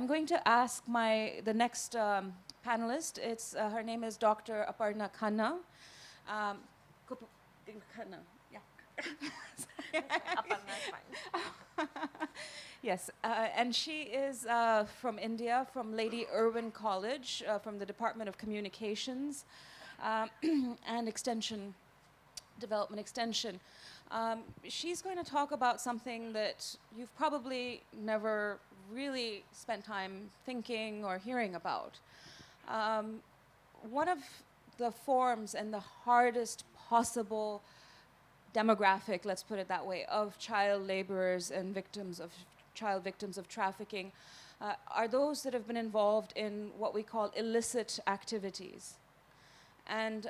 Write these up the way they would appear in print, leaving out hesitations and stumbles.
I'm going to ask the next panelist. Her name is Dr. Aparna Khanna. Khanna, yeah. Aparna is fine. Yes, and she is from India, from Lady Irwin College, from the Department of Communications and Extension, Development Extension. She's going to talk about something that you've probably never really spent time thinking or hearing about. One of the forms and the hardest possible demographic, let's put it that way, of child laborers and child victims of trafficking are those that have been involved in what we call illicit activities. And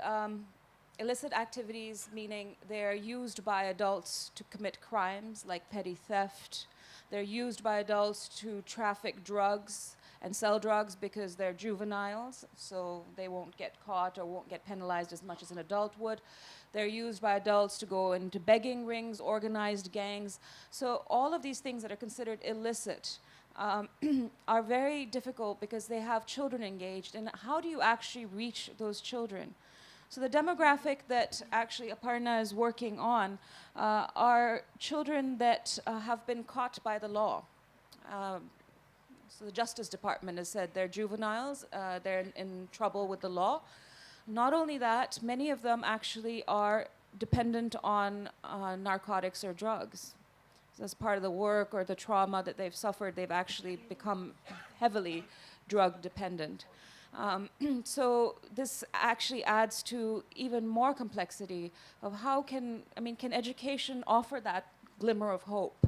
illicit activities meaning they're used by adults to commit crimes like petty theft. They're used by adults to traffic drugs and sell drugs because they're juveniles, so they won't get caught or won't get penalized as much as an adult would. They're used by adults to go into begging rings, organized gangs. So all of these things that are considered illicit are very difficult because they have children engaged. And how do you actually reach those children? So the demographic that actually Aparna is working on are children that have been caught by the law. So the Justice Department has said they're juveniles, they're in trouble with the law. Not only that, many of them actually are dependent on narcotics or drugs. So as part of the work or the trauma that they've suffered, they've actually become heavily drug dependent. So this actually adds to even more complexity of can education offer that glimmer of hope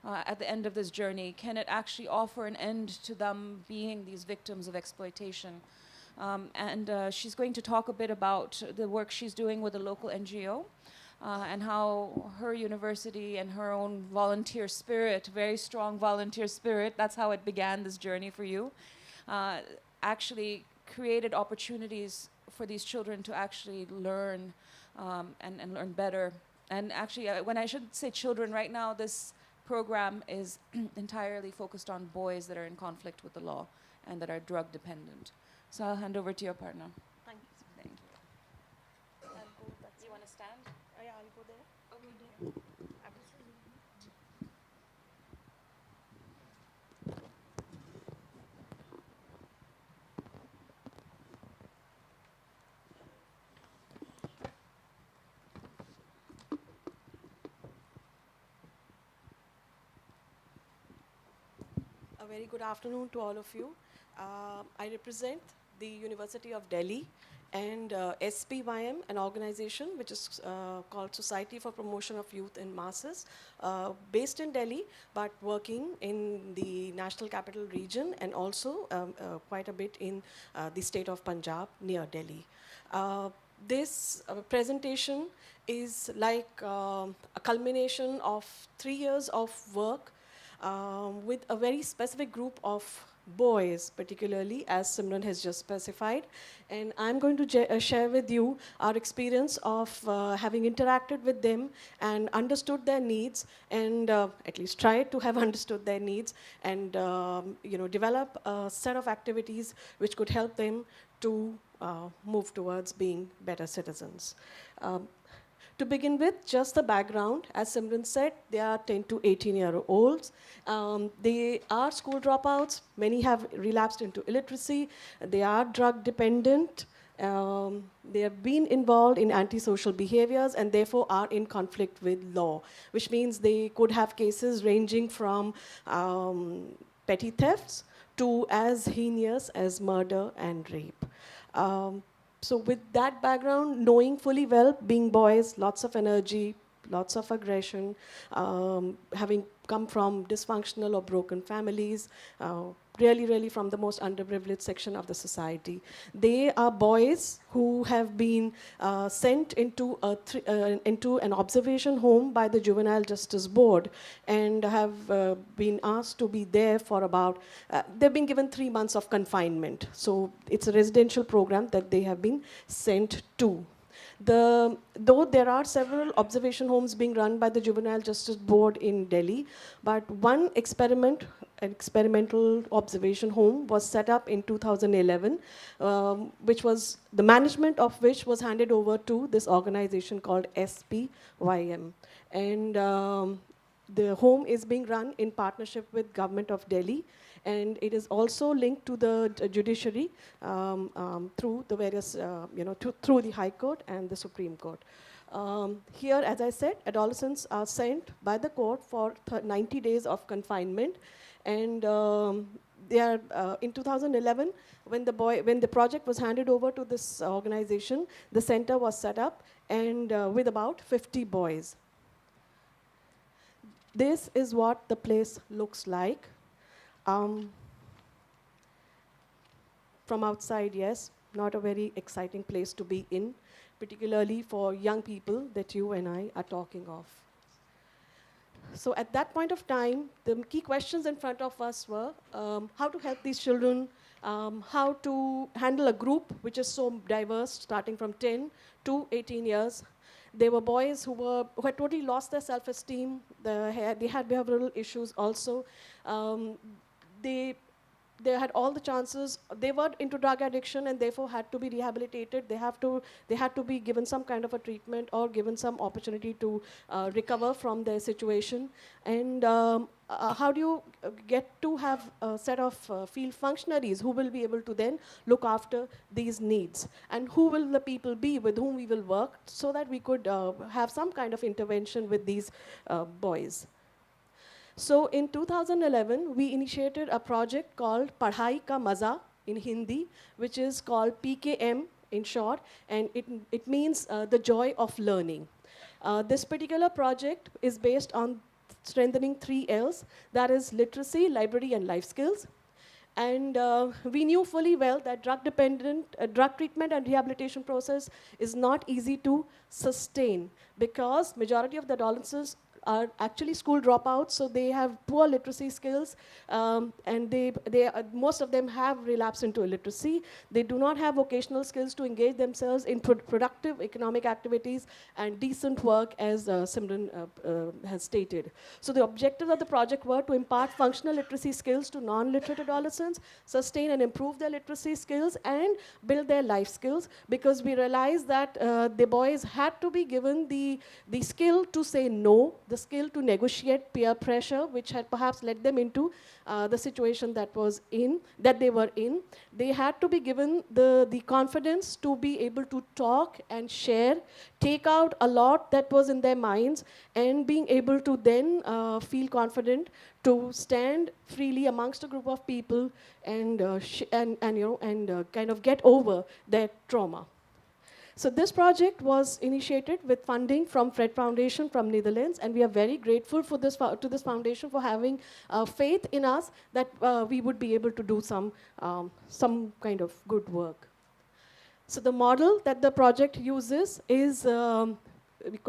at the end of this journey? Can it actually offer an end to them being these victims of exploitation? She's going to talk a bit about the work she's doing with a local NGO and how her university and her own volunteer spirit, very strong volunteer spirit, that's how it began, this journey for you, actually created opportunities for these children to actually learn and learn better. And actually, when I should say children, right now this program is entirely focused on boys that are in conflict with the law and that are drug dependent. So I'll hand over to you, Aparna. Thank you. Thank you. Do you want to stand? Yeah, I'll go there. Over there. A very good afternoon to all of you. I represent the University of Delhi and SPYM, an organization which is called Society for Promotion of Youth in Masses, based in Delhi, but working in the National Capital Region and also quite a bit in the state of Punjab near Delhi. This presentation is like a culmination of 3 years of work with a very specific group of boys, particularly, as Simran has just specified. And I'm going to share with you our experience of having interacted with them and understood their needs, and at least tried to have understood their needs, and develop a set of activities which could help them to move towards being better citizens. To begin with, just the background, as Simran said, they are 10 to 18-year-olds. They are school dropouts. Many have relapsed into illiteracy. They are drug dependent. They have been involved in antisocial behaviors and therefore are in conflict with law, which means they could have cases ranging from petty thefts to as heinous as murder and rape. So with that background, knowing fully well, being boys, lots of energy, lots of aggression, having come from dysfunctional or broken families, really from the most underprivileged section of the society. They are boys who have been sent into an observation home by the Juvenile Justice Board and have been asked to be there for about, they've been given 3 months of confinement. So it's a residential program that they have been sent to. Though there are several observation homes being run by the Juvenile Justice Board in Delhi, but one experiment an experimental observation home was set up in 2011, which was the management of which was handed over to this organization called SPYM. And the home is being run in partnership with Government of Delhi, and it is also linked to the judiciary through the various, through the High Court and the Supreme Court. Here, as I said, adolescents are sent by the court for 90 days of confinement, and they are in 2011 when the project was handed over to this organization. The center was set up, and with about 50 boys. This is what the place looks like. From outside, yes, not a very exciting place to be in, particularly for young people that you and I are talking of. So at that point of time, the key questions in front of us were how to help these children, how to handle a group which is so diverse, starting from 10 to 18 years. There were boys who had totally lost their self-esteem. They had behavioral issues also. They had all the chances. They were into drug addiction and therefore had to be rehabilitated. They had to be given some kind of a treatment or given some opportunity to recover from their situation. And how do you get to have a set of field functionaries who will be able to then look after these needs? And who will the people be with whom we will work so that we could have some kind of intervention with these boys? So in 2011, we initiated a project called Padhai Ka Maza in Hindi, which is called PKM in short, and it means the joy of learning. This particular project is based on strengthening 3 Ls, that is literacy, library, and life skills. And we knew fully well that drug treatment and rehabilitation process is not easy to sustain because majority of the adolescents are actually school dropouts, so they have poor literacy skills, and most of them have relapsed into illiteracy. They do not have vocational skills to engage themselves in productive economic activities and decent work, as Simran has stated. So the objectives of the project were to impart functional literacy skills to non-literate adolescents, sustain and improve their literacy skills, and build their life skills, because we realized that the boys had to be given the skill to say no, the skill to negotiate peer pressure, which had perhaps led them into the situation that they were in. They had to be given the confidence to be able to talk and share, take out a lot that was in their minds, and being able to then feel confident to stand freely amongst a group of people and kind of get over their trauma. So this project was initiated with funding from Fred Foundation from Netherlands, and we are very grateful for to this foundation for having faith in us that we would be able to do some kind of good work. So the model that the project uses is it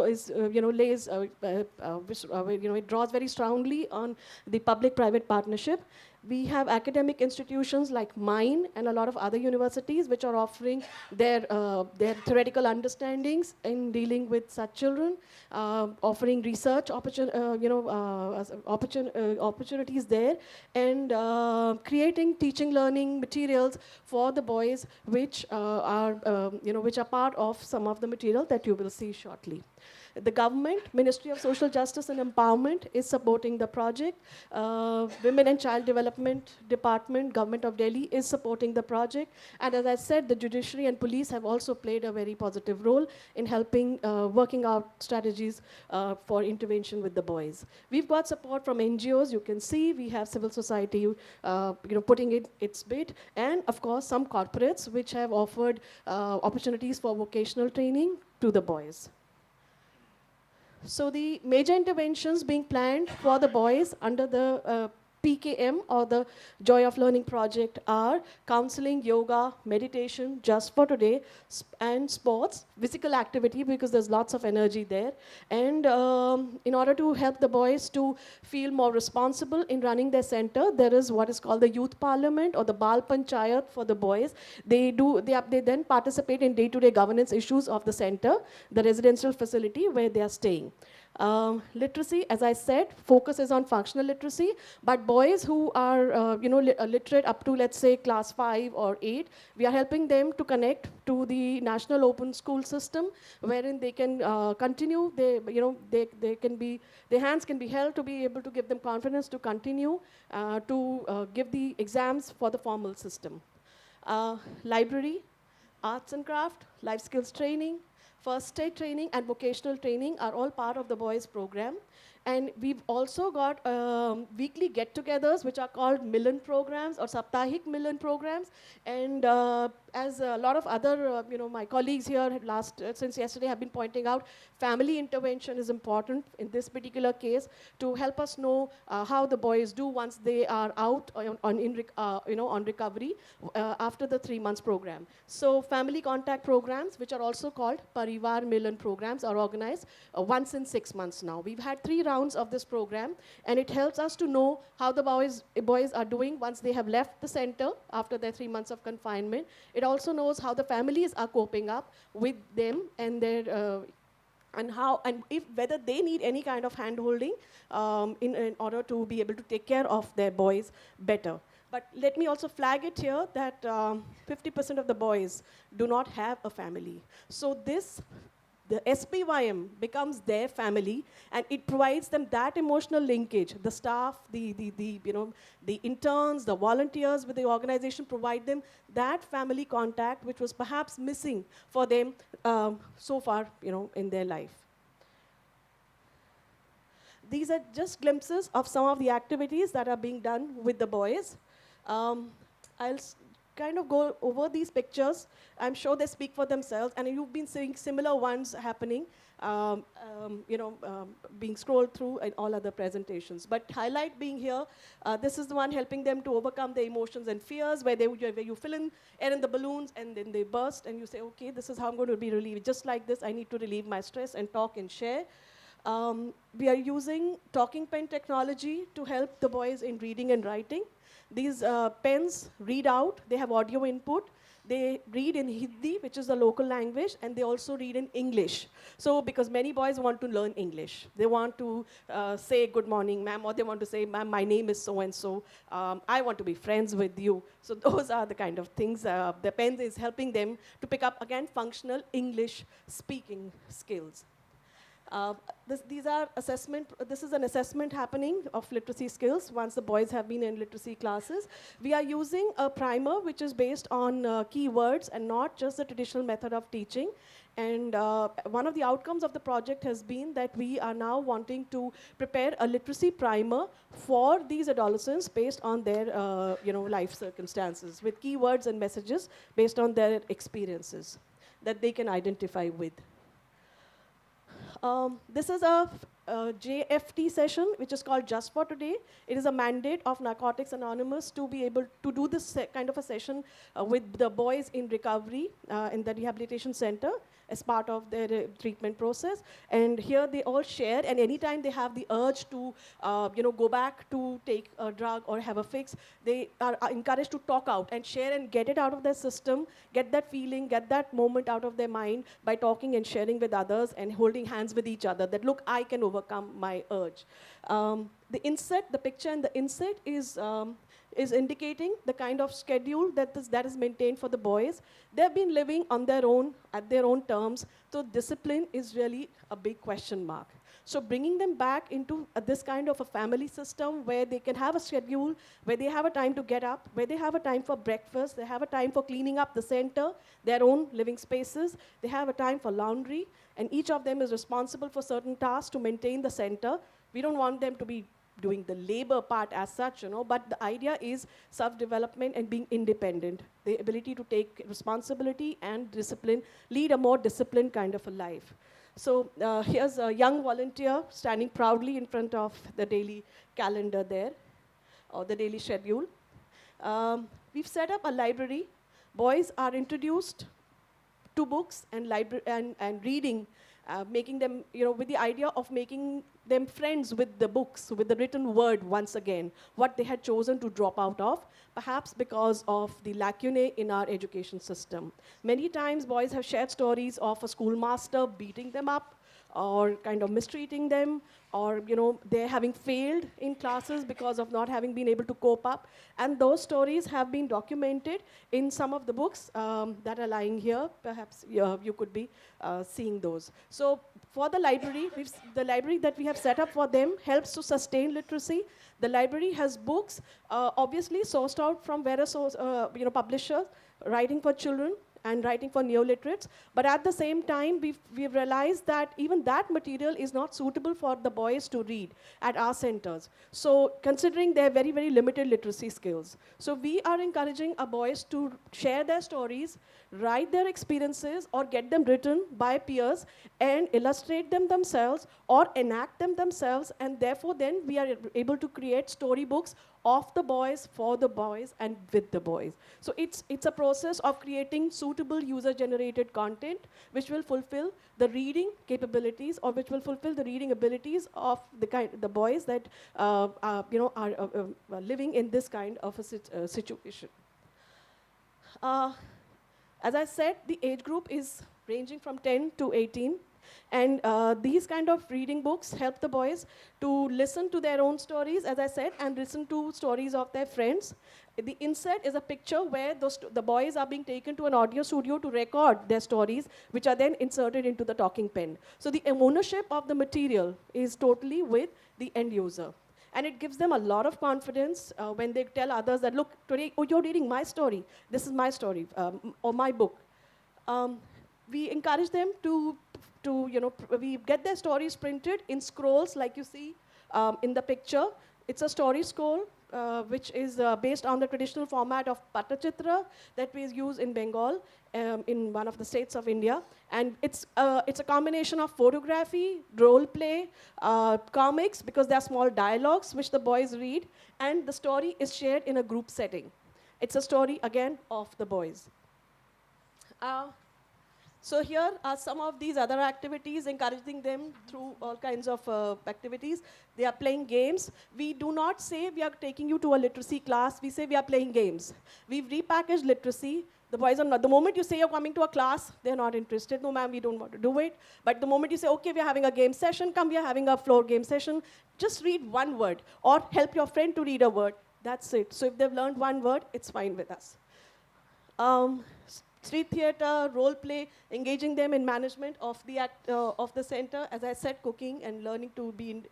draws very strongly on the public-private partnership. We have academic institutions like mine and a lot of other universities which are offering their theoretical understandings in dealing with such children, offering research opportunities there, and creating teaching learning materials for the boys, which are part of some of the material that you will see shortly. The government, Ministry of Social Justice and Empowerment, is supporting the project. Women and Child Development Department, Government of Delhi, is supporting the project. And as I said, the judiciary and police have also played a very positive role in helping working out strategies for intervention with the boys. We've got support from NGOs. You can see we have civil society putting in its bit, and of course some corporates which have offered opportunities for vocational training to the boys. So the major interventions being planned for the boys under the PKM or the Joy of Learning project are counseling, yoga, meditation, just for today, and sports, physical activity, because there's lots of energy there. And in order to help the boys to feel more responsible in running their center, there is what is called the Youth Parliament or the Bal Panchayat for the boys. They then participate in day-to-day governance issues of the center, the residential facility where they are staying. Literacy, as I said, focuses on functional literacy, but boys who are, literate up to, let's say, class 5 or 8, we are helping them to connect to the national open school system, wherein they can continue. They can be, their hands can be held to be able to give them confidence to continue to give the exams for the formal system. Library, arts and craft, life skills training, first aid training, and vocational training are all part of the boys program. And we've also got weekly get-togethers, which are called Milan programs or Saptahik Milan programs. And as a lot of other, my colleagues here since yesterday have been pointing out, family intervention is important in this particular case to help us know how the boys do once they are out on recovery after the 3 months program. So family contact programs, which are also called Parivar Milan programs, are organized once in 6 months now. We've had 3 rounds of this program, and it helps us to know how the boys are doing once they have left the center after their 3 months of confinement. It also knows how the families are coping up with them and their and if whether they need any kind of hand-holding in order to be able to take care of their boys better. But let me also flag it here that 50% of the boys do not have a family. So the SPYM becomes their family, and it provides them that emotional linkage. The staff, the interns, the volunteers with the organization provide them that family contact, which was perhaps missing for them so far, in their life. These are just glimpses of some of the activities that are being done with the boys. I'll kind of go over these pictures. I'm sure they speak for themselves, and you've been seeing similar ones happening, being scrolled through in all other presentations. But highlight being here, this is the one helping them to overcome their emotions and fears, where you fill in air in the balloons, and then they burst, and you say, okay, this is how I'm going to be relieved. Just like this, I need to relieve my stress and talk and share. We are using talking pen technology to help the boys in reading and writing. These pens read out, they have audio input, they read in Hindi, which is the local language, and they also read in English. So, because many boys want to learn English. They want to say, good morning, ma'am, or they want to say, ma'am, my name is so-and-so, I want to be friends with you. So those are the kind of things. The pen is helping them to pick up, again, functional English speaking skills. This is an assessment happening of literacy skills once the boys have been in literacy classes. We are using a primer which is based on keywords and not just the traditional method of teaching. And one of the outcomes of the project has been that we are now wanting to prepare a literacy primer for these adolescents based on their life circumstances, with keywords and messages based on their experiences that they can identify with. This is a JFT session, which is called Just for Today. It is a mandate of Narcotics Anonymous to be able to do this kind of a session with the boys in recovery in the rehabilitation center as part of their treatment process. And here they all share, and anytime they have the urge to go back to take a drug or have a fix, they are encouraged to talk out and share and get it out of their system, get that feeling, get that moment out of their mind by talking and sharing with others and holding hands with each other that, look, I can overcome my urge. The picture in the inset is indicating the kind of schedule that is maintained for the boys. They've been living on their own, at their own terms, so discipline is really a big question mark. So bringing them back into this kind of a family system where they can have a schedule, where they have a time to get up, where they have a time for breakfast, they have a time for cleaning up the center, their own living spaces, they have a time for laundry, and each of them is responsible for certain tasks to maintain the center. We don't want them to be doing the labor part as such, but the idea is self-development and being independent, the ability to take responsibility and discipline, lead a more disciplined kind of a life. So here's a young volunteer standing proudly in front of the daily calendar there, or the daily schedule. We've set up a library. Boys are introduced to books and reading, making them, with the idea of making them friends with the books, with the written word once again, what they had chosen to drop out of, perhaps because of the lacunae in our education system. Many times, boys have shared stories of a schoolmaster beating them up, or kind of mistreating them, or they're having failed in classes because of not having been able to cope up. And those stories have been documented in some of the books that are lying here. Perhaps you could be seeing those. So for the library, the library that we have set up for them helps to sustain literacy. The library has books, obviously sourced out from various publishers, writing for children and writing for neo-literates. But at the same time, we've realized that even that material is not suitable for the boys to read at our centers. So considering their very, very limited literacy skills. So we are encouraging our boys to share their stories, write their experiences, or get them written by peers and illustrate them themselves or enact them themselves. And therefore, then we are able to create storybooks of the boys, for the boys, and with the boys. So it's a process of creating suitable user-generated content which will fulfill the reading capabilities, or which will fulfill the reading abilities of the boys that are living in this kind of a situation. As I said, the age group is ranging from 10 to 18. And these kind of reading books help the boys to listen to their own stories, as I said, and listen to stories of their friends. The inset is a picture where the boys are being taken to an audio studio to record their stories, which are then inserted into the talking pen. So the ownership of the material is totally with the end user. And it gives them a lot of confidence when they tell others that, look, today, oh, you're reading my story. This is my story, or my book. We encourage them to we get their stories printed in scrolls like you see in the picture. It's a story scroll which is based on the traditional format of Pattachitra that we use in Bengal, in one of the states of India. And it's a combination of photography, role play, comics, because there are small dialogues which the boys read, and the story is shared in a group setting. It's a story, again, of the boys. So here are some of these other activities, encouraging them through all kinds of activities. They are playing games. We do not say we are taking you to a literacy class. We say we are playing games. We've repackaged literacy. The boys are not. The moment you say you're coming to a class, they're not interested. No, ma'am, we don't want to do it. But the moment you say, OK, we're having a game session, come, we're having a floor game session, just read one word or help your friend to read a word. That's it. So if they've learned one word, it's fine with us. Street theater, role play, engaging them in management of the center. As I said, cooking and learning to be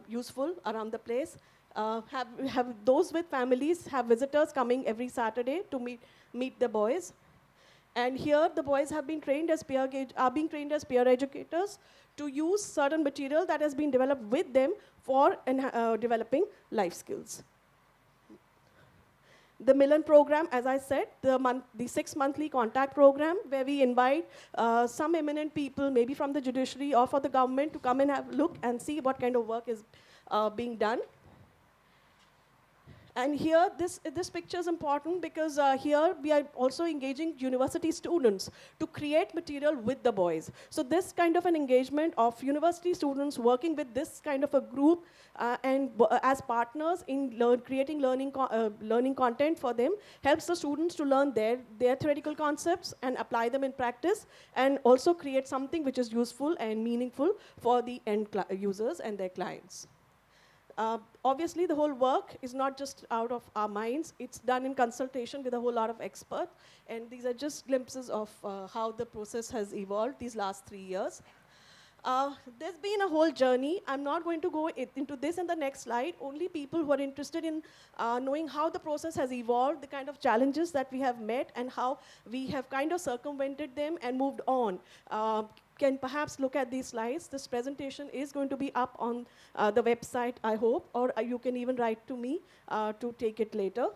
useful around the place. Have those with families, have visitors coming every Saturday to meet the boys. And here the boys have been trained as peer educators to use certain material that has been developed with them for developing life skills. The Milan program, as I said, the 6-monthly contact program, where we invite some eminent people, maybe from the judiciary or for the government, to come and have a look and see what kind of work is being done. And here, this picture is important because here we are also engaging university students to create material with the boys. So this kind of an engagement of university students working with this kind of a group and as partners in creating learning content for them helps the students to learn their theoretical concepts and apply them in practice, and also create something which is useful and meaningful for the end users and their clients. Obviously, the whole work is not just out of our minds. It's done in consultation with a whole lot of experts. And these are just glimpses of how the process has evolved these last 3 years. There's been a whole journey. I'm not going to go into this in the next slide. Only people who are interested in knowing how the process has evolved, the kind of challenges that we have met, and how we have kind of circumvented them and moved on, can perhaps look at these slides. This presentation is going to be up on the website, I hope, or you can even write to me to take it later.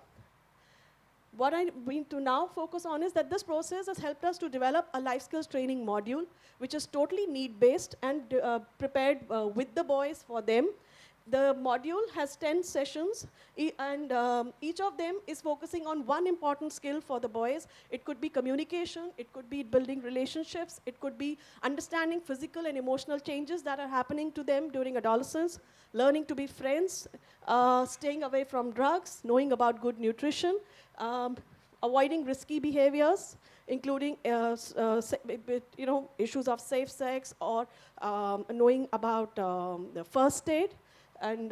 What I want to now focus on is that this process has helped us to develop a life skills training module, which is totally need-based and prepared with the boys for them. The module has 10 sessions, and each of them is focusing on one important skill for the boys. It could be communication, it could be building relationships, it could be understanding physical and emotional changes that are happening to them during adolescence, learning to be friends, staying away from drugs, knowing about good nutrition, avoiding risky behaviors, including issues of safe sex or knowing about the first aid and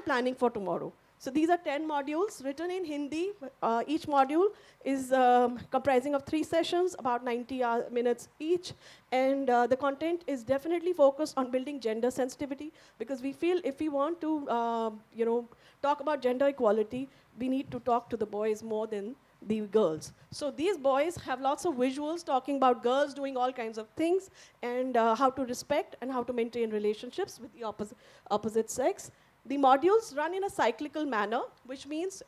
planning for tomorrow. So these are 10 modules written in Hindi. Each module is comprising of 3 sessions, about 90 minutes each. And the content is definitely focused on building gender sensitivity, because we feel if we want to talk about gender equality, we need to talk to the boys more than the girls. So these boys have lots of visuals talking about girls doing all kinds of things, and how to respect and how to maintain relationships with the opposite sex. The modules run in a cyclical manner, which means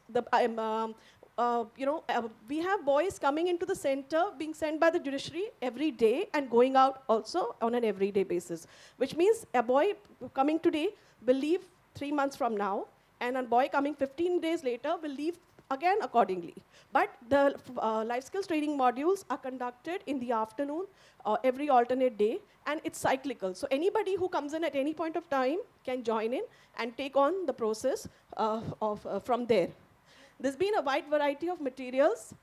we have boys coming into the center, being sent by the judiciary every day and going out also on an everyday basis, which means a boy coming today will leave 3 months from now, and a boy coming 15 days later will leave again accordingly. But the life skills training modules are conducted in the afternoon every alternate day, and it's cyclical. So anybody who comes in at any point of time can join in and take on the process from there. There's been a wide variety of materials.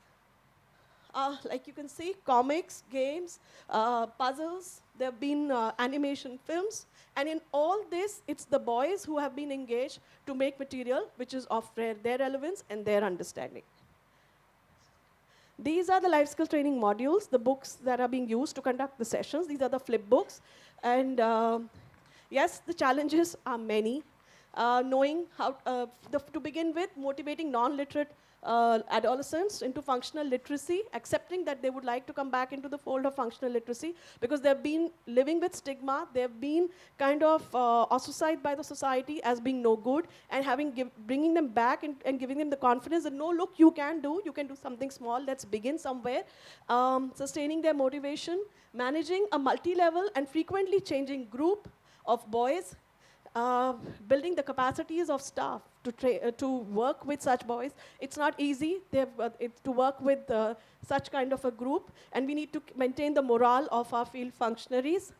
Like you can see, comics, games, puzzles, there have been animation films, and in all this, it's the boys who have been engaged to make material which is of their relevance and their understanding. These are the life skills training modules, the books that are being used to conduct the sessions. These are the flip books. And yes, the challenges are many. Knowing how, to begin with, motivating non-literate adolescents into functional literacy, accepting that they would like to come back into the fold of functional literacy, because they've been living with stigma, they've been kind of ostracized by the society as being no good, and bringing them back and giving them the confidence that, no, look, you can do something small, let's begin somewhere. Sustaining their motivation, managing a multi-level and frequently changing group of boys, building the capacities of staff to work with such boys. It's not easy to work with such kind of a group, and we need to maintain the morale of our field functionaries.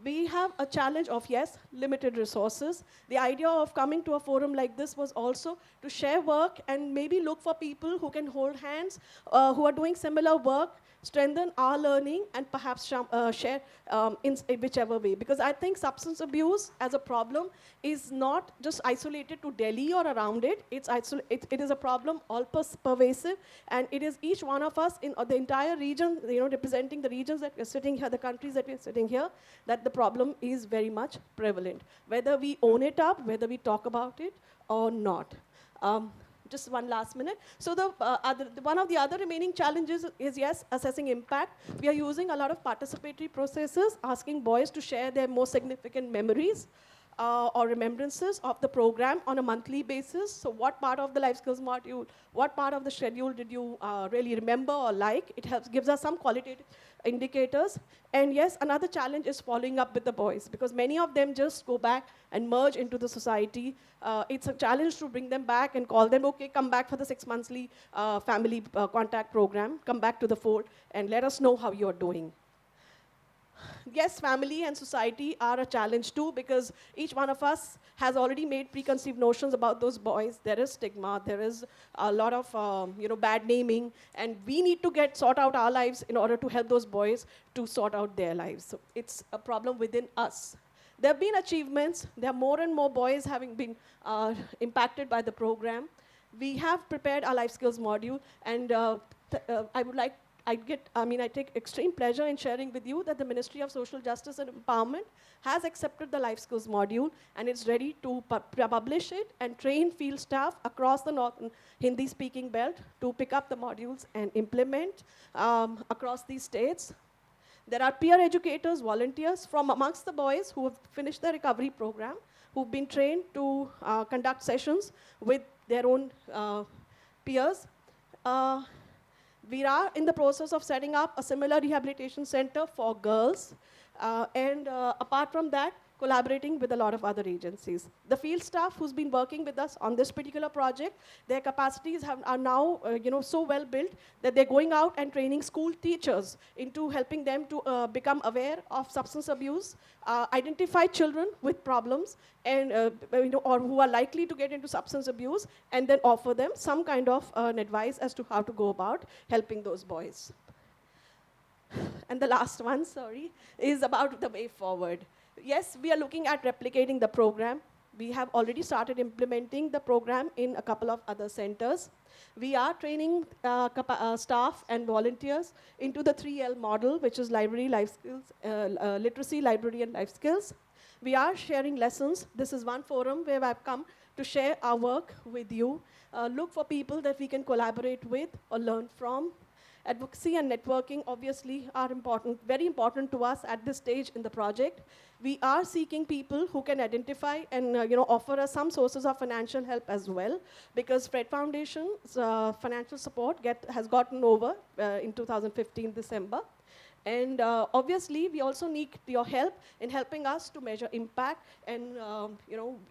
We have a challenge of, yes, limited resources. The idea of coming to a forum like this was also to share work and maybe look for people who can hold hands, who are doing similar work, strengthen our learning, and perhaps share in whichever way. Because I think substance abuse as a problem is not just isolated to Delhi or around it. It is a problem all pervasive, and it is each one of us in the entire region, representing the regions that we're sitting here, the countries that we're sitting here, that the problem is very much prevalent. Whether we own it up, whether we talk about it or not. Just one last minute. So one of the other remaining challenges is, yes, assessing impact. We are using a lot of participatory processes, asking boys to share their most significant memories or remembrances of the program on a monthly basis. So what part of the life skills module, what part of the schedule did you really remember or like? It gives us some qualitative indicators. And yes, another challenge is following up with the boys, because many of them just go back and merge into the society. It's a challenge to bring them back and call them, okay, come back for the 6-monthly family contact program, come back to the fold, and let us know how you're doing. Yes, family and society are a challenge too, because each one of us has already made preconceived notions about those boys. There is stigma, there is a lot of bad naming, and we need to sort out our lives in order to help those boys to sort out their lives. So it's a problem within us. There have been achievements. There are more and more boys having been impacted by the program. We have prepared our life skills module, and I take extreme pleasure in sharing with you that the Ministry of Social Justice and Empowerment has accepted the life skills module, and it's ready to publish it and train field staff across the northern Hindi-speaking belt to pick up the modules and implement across these states. There are peer educators, volunteers from amongst the boys who have finished the recovery program, who've been trained to conduct sessions with their own peers. We are in the process of setting up a similar rehabilitation center for girls. And apart from that, collaborating with a lot of other agencies. The field staff who's been working with us on this particular project, their capacities are now so well built that they're going out and training school teachers into helping them to become aware of substance abuse, identify children with problems, and or who are likely to get into substance abuse, and then offer them some kind of an advice as to how to go about helping those boys. And the last one, sorry, is about the way forward. Yes, we are looking at replicating the program. We have already started implementing the program in a couple of other centers. We are training staff and volunteers into the 3L model, which is library, life skills, literacy, library, and life skills. We are sharing lessons. This is one forum where I've come to share our work with you, look for people that we can collaborate with or learn from. Advocacy and networking obviously are important, very important to us at this stage in the project. We are seeking people who can identify and offer us some sources of financial help as well, because Fred Foundation's financial support has gotten over in 2015 December. And obviously, we also need your help in helping us to measure impact and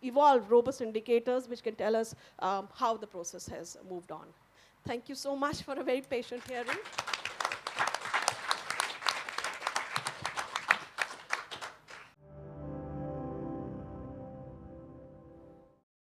evolve robust indicators which can tell us how the process has moved on. Thank you so much for a very patient hearing.